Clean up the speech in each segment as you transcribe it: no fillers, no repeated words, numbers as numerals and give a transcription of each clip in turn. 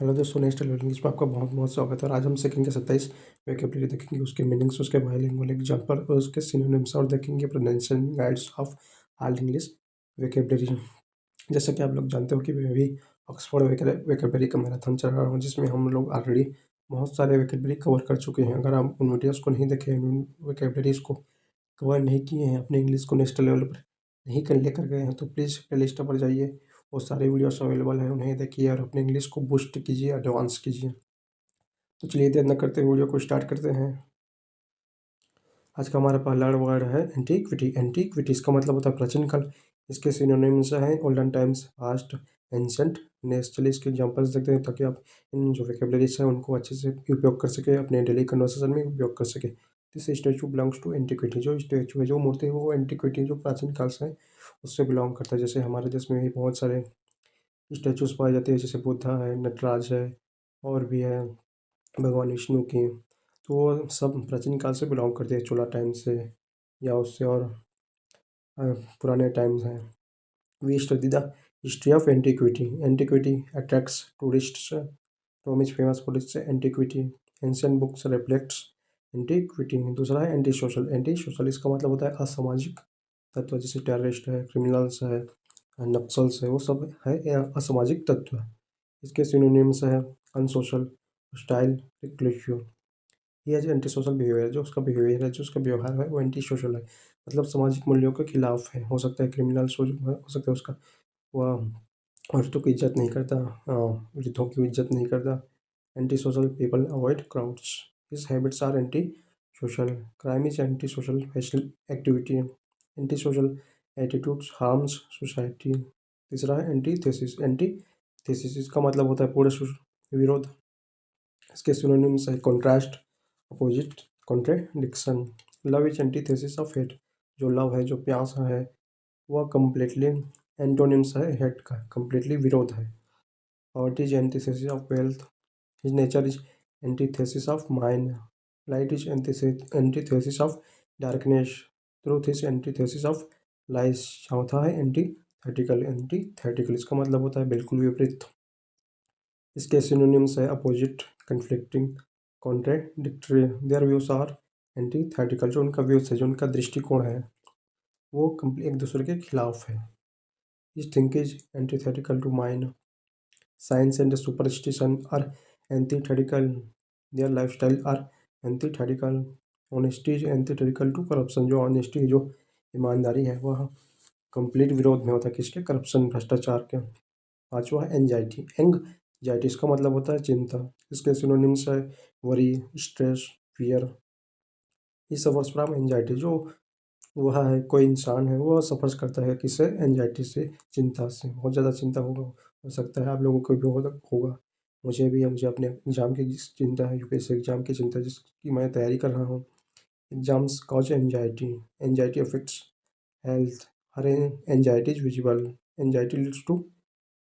Hello दोस्तों, next level English में आपका बहुत बहुत स्वागत है। और आज हम सीखेंगे 27 वोकैबुलरी, देखेंगे उसके मीनिंग्स, उसके बाइलिंगुअल एग्जांपल और उसके सिनोनिम्स, और देखेंगे pronunciation guides of all English vocabulary. जैसा कि आप लोग जानते हो कि मैं भी ऑक्सफोर्ड वोकैबुलरी का मैराथन चल रहा हूँ, जिसमें हम लोग ऑलरेडी बहुत सारे वोकैबुलरी कवर कर चुके हैं। अगर आप उन वीडियोज़ को नहीं देखे हैं, उन वोकैबुलरीज को कवर नहीं किए हैं, अपने इंग्लिश को नेक्स्ट लेवल पर नहीं कर लेकर गए हैं, तो प्लीज़ प्लेलिस्ट पर जाइए। वो सारे वीडियोस अवेलेबल हैं, उन्हें देखिए और अपने इंग्लिश को बूस्ट कीजिए, एडवांस कीजिए। तो चलिए देर न करते हुए वीडियो को स्टार्ट करते हैं। आज का हमारा पहला वर्ड है एंटीक्विटी। एंटीक्विटी इसका मतलब होता है प्राचीन काल। इसके सिनोनिम्स हैं olden times, past, ancient, next. चलिए इसके एग्जांपल्स देखते हैं ताकि आप इन जो वोकैबुलरीज हैं उनको अच्छे से उपयोग कर सके, अपने डेली कन्वर्सेशन में उपयोग कर सके। This statue belongs to antiquity. जो स्टैचू है, जो मूर्ति है, वो एंटीक्विटी, जो प्राचीन काल से है, उससे बिलोंग करता है। जैसे हमारे देश में भी बहुत सारे स्टैचूज पाए जाते हैं, जैसे बुद्धा है, नटराज है, और भी है भगवान विष्णु की। तो वो सब प्राचीन काल से बिलोंग करते हैं, चोला टाइम से या उससे और अ, पुराने टाइम्स हैं। We study the history of antiquity. Antiquity attracts tourists. Rome is famous for its antiquity. Ancient books reflects antiquity. दूसरा है एंटी सोशल। एंटी सोशल इसका मतलब होता है असामाजिक तत्व, जैसे टेररिस्ट है, क्रिमिनल्स है, नक्सल्स है, वो सब है असामाजिक तत्व। इसके सिनोनिम्स है अनसोशल, स्टाइल, रिक्लेशियो। ये जो एंटी सोशल बिहेवियर है, जो उसका बिहेवियर है, जो उसका व्यवहार है, वो एंटी सोशल है, मतलब सामाजिक मूल्यों के खिलाफ है। हो सकता है क्रिमिनल्स हो सकता है उसका, वह औरतों की इज्जत नहीं करता, वृद्धों की इज्जत नहीं करता। Anti social people avoid crowds. His habits are anti social. Crime is anti social facial activity. Anti social attitudes harms society. तीसरा है एंटी थेसिस। एंटी थेसिस इसका मतलब होता है पूर्ण विरोध। इसके सिनोनिम्स है contrast, opposite, contradiction. Love is antithesis of hate. जो लव है, जो प्यास है, वह कम्प्लीटली एंटोनिम्स है हेट का, कम्प्लीटली विरोध है। Poverty is antithesis of wealth. His nature is antithesis of mind. Light is antithesis of darkness. Truth is antithesis of lies. चौथा है एंटीथेटिकल। एंटीथेटिकल इसका मतलब होता है बिल्कुल विपरीत। इसके सिनोनिम्स है opposite, conflicting, contradictory. Their views are antithetical. जो उनका व्यूज है, जो उनका दृष्टिकोण है, वो एक दूसरे के खिलाफ है। इस think is antithetical to mind. Science and superstition are antithetical. Their life style are antithetical. Honesty is antithetical to corruption. जो ऑनेस्टी, जो ईमानदारी है, वह कंप्लीट विरोध में होता है किसके? करप्शन, भ्रष्टाचार के। पाँचवा है एंजाइटी। एंजाइटी इसका मतलब होता है चिंता। इसके सिनोनिम्स है वरी, स्ट्रेस, फियर। ये सफ़र्स फ्रॉम एंजाइटी। जो वह है, कोई इंसान है, वह सफ़र्स करता है किससे? एंजाइटी से, चिंता से। बहुत ज़्यादा चिंता हो सकता है आप लोगों को भी होगा। मुझे भी है, मुझे अपने एग्ज़ाम की चिंता है, यूपीएससी एग्ज़ाम की चिंता, जिसकी मैं तैयारी कर रहा हूँ। Exams cause anxiety. Anxiety affects health. हर anxiety is visible. Anxiety leads to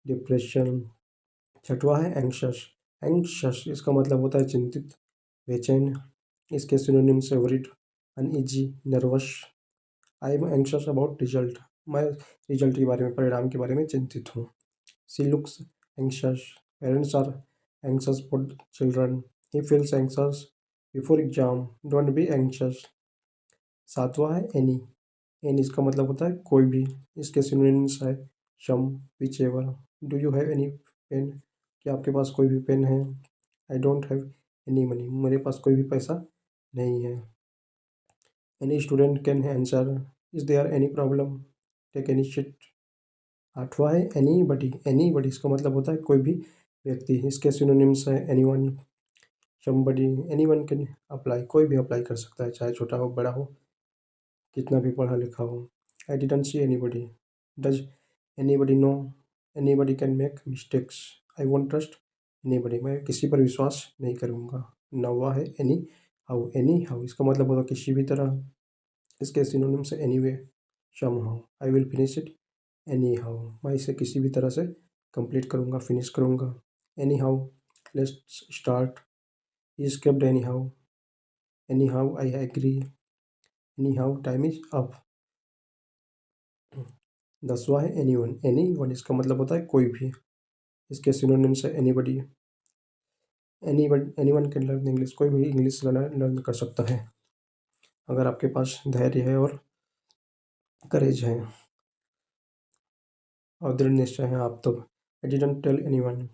depression. छठवा है एंग्शस। एंग्शस इसका मतलब होता है चिंतित, बेचैन। इसके सिनोनिम्स है worried, uneasy, nervous. I am anxious about result. मैं रिजल्ट के बारे में, परिणाम के बारे में चिंतित हूँ। She looks anxious. Parents are anxious for children. He feels anxious before exam. Don't be anxious. सातवां है एनी। एनी इसका मतलब होता है कोई भी। इसके सिनोनिम्स है some, whichever. Do you have any pen. क्या आपके पास कोई भी पेन है? I don't have any money. मेरे पास कोई भी पैसा नहीं है। Any student can answer. Is there any problem, take any shit. आठवां है एनी बडी। एनी बडी इसका मतलब होता है कोई भी व्यक्ति। इसके सिनोनिम्स है any one, somebody. Any one can apply. कोई भी अप्लाई कर सकता है, चाहे छोटा हो, बड़ा हो, कितना भी पढ़ा लिखा हो। I didn't see anybody. Does anybody know. Anybody can make mistakes. I won't trust anybody. मैं किसी पर विश्वास नहीं करूँगा। नौवा है एनी हाउ। एनी हाउ इसका मतलब होगा किसी भी तरह। इसके सिनोनिम्स है anyway, somehow. I will finish it anyhow. मैं इसे किसी भी तरह से कंप्लीट करूँगा, फिनिश करूँगा। Anyhow, let's start. He escaped anyhow. Anyhow I agree. Anyhow time is up. 10वां है एनी वन। एनी वन इसका मतलब होता है कोई भी। इसके सिनोनिम्स है anybody, any one can learn English, कोई भी इंग्लिश लर्न कर सकता है अगर आपके पास धैर्य है और करेज है और दृढ़ निश्चय है आप तो। I didn't tell anyone,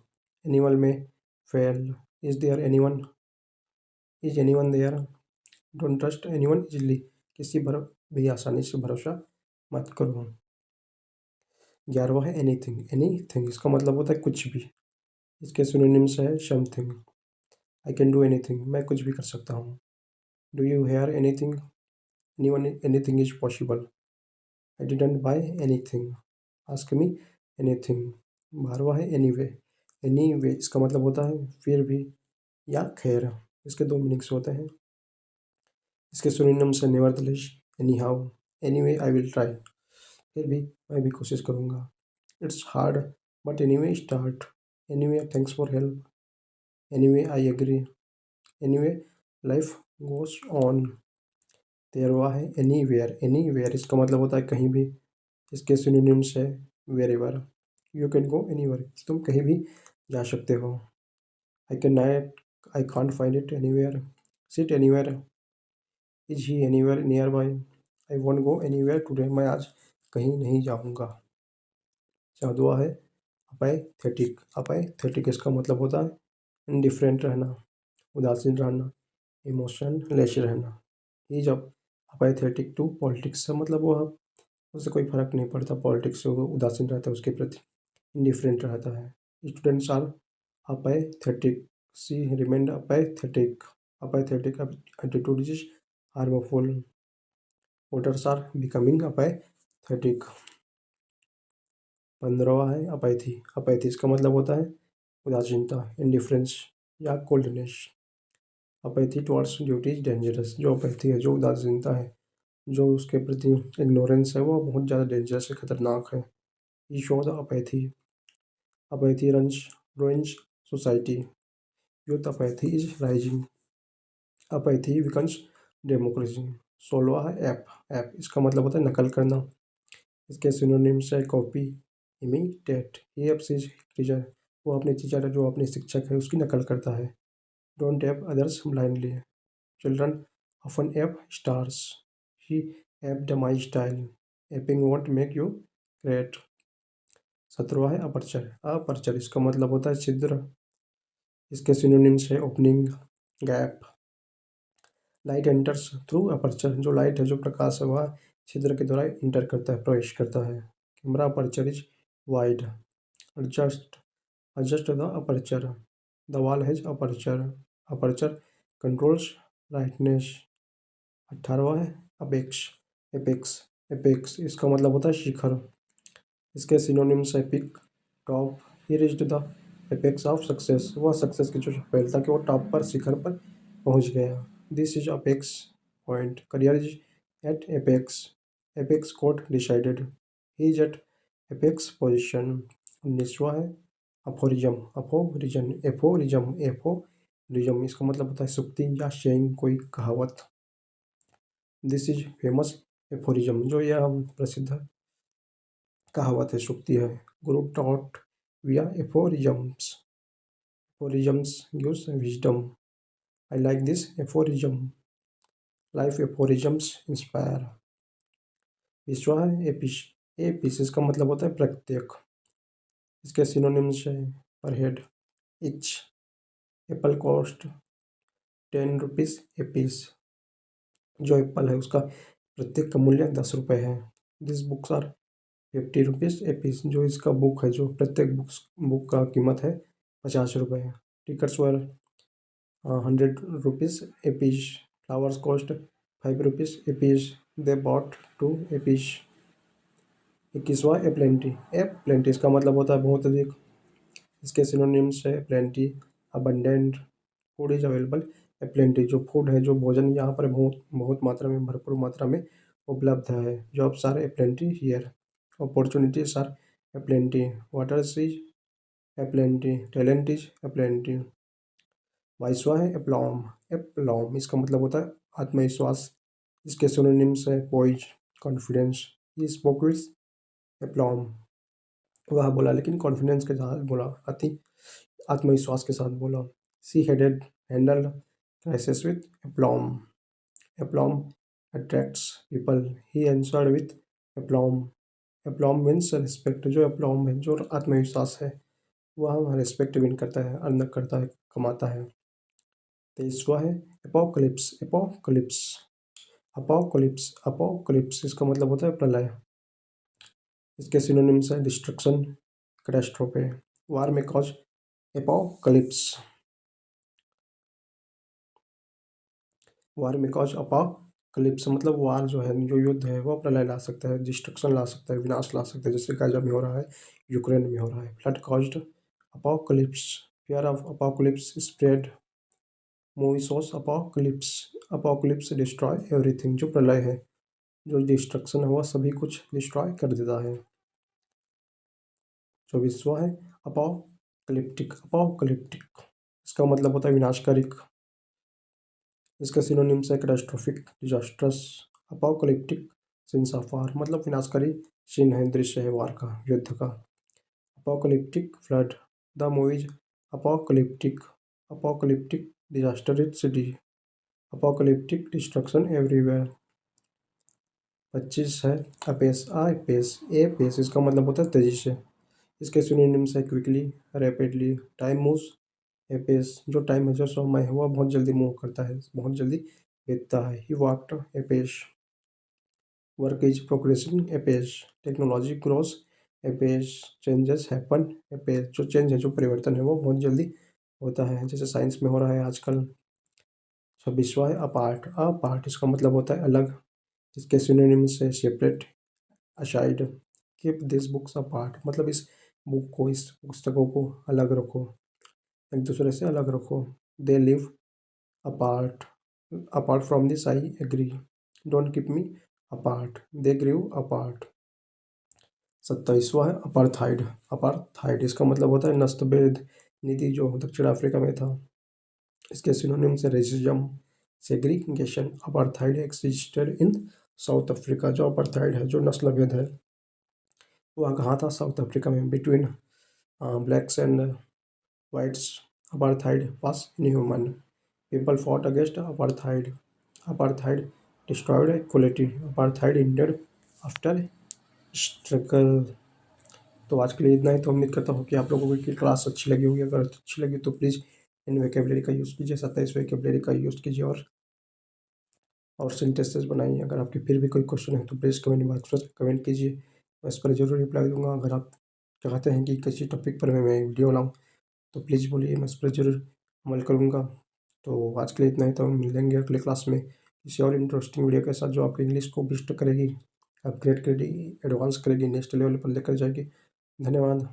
animal may fail, is there anyone, is anyone there, don't trust anyone easily, किसी पर भी आसानी से भरोसा मत करो। 11वां है एनीथिंग, एनीथिंग इसका मतलब होता है कुछ भी। इसके सिनोनिम्स है something, I can do anything, मैं कुछ भी कर सकता हूँ। Do you hear anything, anyone, anything is possible. I didn't buy anything, ask me anything. 12वां है एनीवे, एनीवे इसका मतलब होता है फिर भी या खैर। इसके दो मीनिंग्स होते हैं। इसके सिनोनिम्स है nevertheless, anyhow, anyway I will try, फिर भी मैं भी कोशिश करूँगा। It's hard but anyway start, anyway thanks for help, anyway I agree, anyway life goes on. 13वां है एनीवेयर, एनीवेयर इसका मतलब होता है कहीं भी। इसके सिनोनिम्स है wherever, you can go anywhere, तुम कहीं भी जा सकते हो। I cannot, I can't find it anywhere, sit anywhere, is he anywhere nearby, I won't go anywhere today, मैं आज कहीं नहीं जाऊँगा। 14वां है अपैथेटिक, अपैथेटिक इसका मतलब होता है इनडिफरेंट रहना, उदासीन रहना, इमोशनलेस रहना। ही जब अपैथेटिक टू पॉलिटिक्स से मतलब वो उससे कोई फर्क नहीं पड़ता पॉलिटिक्स से, वो उदासीन रहता है उसके प्रति, इंडिफरेंट रहता है। Students are apathetic, she remained apathetic, apathetic attitude is harmful, voters are becoming apathetic. 15वां है अपैथी, अपैथी इसका मतलब होता है उदासीनता, इंडिफरेंस या coldness. Apathy towards duty is dangerous, जो अपैथी है, जो उदासीनता है, जो उसके प्रति इग्नोरेंस है, वो बहुत ज़्यादा डेंजरस है, खतरनाक है। He show the apathy, apathy ruins ruins society, youth apathy is rising, apathy weakens democracy. 16वां है ऐप, ऐप इसका मतलब होता है नकल करना। इसके सिनोनिम्स है copy, imitate, he apps is teacher, वो अपने टीचर जो अपने शिक्षक है उसकी नकल करता है। Don't ape others blindly, children often ape stars, he aped my style, aping won't make you great. 17वां है अपर्चर, अपर्चर इसका मतलब होता है छिद्र। इसके सिनोनिम्स है opening, gap, light enters through aperture, जो लाइट है, जो प्रकाश है, वह छिद्र के द्वारा इंटर करता है, प्रवेश करता है। Camera aperture is wide, adjust, adjust the aperture, the wall has aperture, aperture controls brightness. 18वां है अपेक्स, एपेक्स, एपेक्स इसका मतलब होता है शिखर। इसके सिनोनिम्स है peak, top, he reached the apex of success, वह सक्सेस की जो सफलता कि वो टॉप पर, शिखर पर पहुंच गया। This is apex point, career is at apex, apex court decided, he is at apex position. 19वां है अफोरिज्म, अफोरिजन, एफोरिज्म, एफोरिज्म इसका मतलब होता है सुक्ति या शेइंग, कोई कहावत। दिस इज फेमस एफोरिज्म, जो यह प्रसिद्ध कहावत है, सुक्ति है। Group taught via aphorisms, aphorisms gives wisdom, I like this aphorism, life aphorisms inspire। विश्वा है एपिस, एपिस इसका मतलब होता है प्रत्येक। इसके सिनोनिम्स है per head, each, apple cost 10 rupees apiece, जो एप्पल है उसका प्रत्येक का मूल्य 10 रुपये है। This books are 50 rupees apiece, जो इसका बुक है, जो प्रत्येक बुक का कीमत है 50 रुपये। Tickets were 100 rupees apiece, flowers cost 5 rupees apiece, they bought 2 apiece. 21वां एप्लेंटी, एप्लेंटी इसका मतलब होता है बहुत अधिक। इसके सिनोनिम्स है plenty, abundant, food is available aplenty, जो फूड है, जो भोजन यहाँ पर बहुत बहुत मात्रा में, भरपूर मात्रा में उपलब्ध है। Jobs are aplenty here, opportunities are aplenty, water is aplenty, talent is aplenty. 22वां है एप्लॉम, एप्लॉम इसका मतलब होता है आत्मविश्वास। इसके सिनोनिम्स है poise, confidence, he spoke with aplomb, वह बोला लेकिन कॉन्फिडेंस के साथ बोला, अति आत्मविश्वास के साथ बोला। She headed handle crisis with aplomb. Aplomb attracts people, he answered with aplomb. Aplomb means respect, जो एप्लॉम है, जो आत्मविश्वास है, वह रिस्पेक्ट विन करता है, अर्न करता है, कमाता है। 23वां है एपोकलिप्स। एपोकलिप्स, अपोकलिप्स, अपोकलिप्स इसका मतलब होता है प्रलय। इसके सिनोनिम्स है डिस्ट्रक्शन, कैटास्ट्रोफे। वार में कॉज एपोकलिप्स। वार में कॉज अपोकलिप्स मतलब वार जो है, जो युद्ध है, वो प्रलय ला सकता है, डिस्ट्रक्शन ला सकता है, विनाश ला सकता है, जैसे गाजा में हो रहा है, यूक्रेन में हो रहा है। Flood caused apocalypse, fear of apocalypse spread. Movie source apocalypse, apocalypse destroy everything, जो प्रलय है, जो डिस्ट्रक्शन है, वह सभी कुछ डिस्ट्रॉय कर देता है। 24वां है अपोकलिप्टिक। अपोकलिप्टिक इसका मतलब होता है विनाशकारिक। इसका सिनोनिम्स है catastrophic, disastrous. Apocalyptic scenes of war मतलब विनाशकारी चिन्ह है, दृश्य है वार का, युद्ध का। Apocalyptic flood, the movies apocalyptic, apocalyptic disaster in city, apocalyptic destruction everywhere. 25 है अपेस। अपेस, ए पेस इसका मतलब होता है तेजी से। इसके सिनोनिम्स है quickly, rapidly, time moves Apis, जो टाइम है, जो समय है, वह बहुत जल्दी मूव करता है, बहुत जल्दी बीतता है। He walked apace. Work is progressing apace, technology grows apace, changes happen apace, जो चेंज है, जो परिवर्तन है, वो बहुत जल्दी होता है, जैसे साइंस में हो रहा है आजकल। 26वां है अपार्ट। अपार्ट इसका मतलब होता है अलग। इसके सिनोनिम्स है separate, aside, keep this books apart मतलब इस बुक को, इस पुस्तकों को अलग रखो, एक दूसरे से अलग रखो। They live apart, apart from this I agree, don't keep me apart, they grieve apart. 27वां है अपार्थाइड। अपार्थाइड इसका मतलब होता है नस्लभेद नीति, जो दक्षिण अफ्रीका में था। इसके सिनोनिम से रेसिज्म, सेग्रीगेशन। अपार्थाइड एक्सिस्टेड इन साउथ अफ्रीका, जो अपार्थाइड है, जो नस्लभेद है, वह कहाँ था? साउथ अफ्रीका में, between blacks and whites. Apartheid was inhuman. People fought against apartheid. Apartheid destroyed equality. Apartheid ended after struggle. तो आज के लिए इतना ही। तो उम्मीद करता हूँ कि आप लोगों की क्लास अच्छी लगी होगी। अगर अच्छी लगी तो प्लीज़ इन वेकेबलरी का यूज़ कीजिए, 27 वेकेबलरी का यूज़ कीजिए और सेंटेंसेस बनाइए। अगर आपके फिर भी कोई क्वेश्चन है तो प्लीज़ कमेंट बॉक्स में कमेंट कीजिए, मैं इस पर ज़रूर रिप्लाई दूंगा। अगर आप चाहते हैं कि किसी टॉपिक पर मैं वीडियो बनाऊँ तो प्लीज़ बोलिए, मैं इस पर ज़रूर अमल करूँगा। तो आज के लिए इतना ही। तो हम मिलेंगे अगले क्लास में किसी और इंटरेस्टिंग वीडियो के साथ, जो आपकी इंग्लिश को बूस्ट करेगी, अपग्रेड करेगी, एडवांस करेगी, नेक्स्ट लेवल पर लेकर जाएगी। धन्यवाद।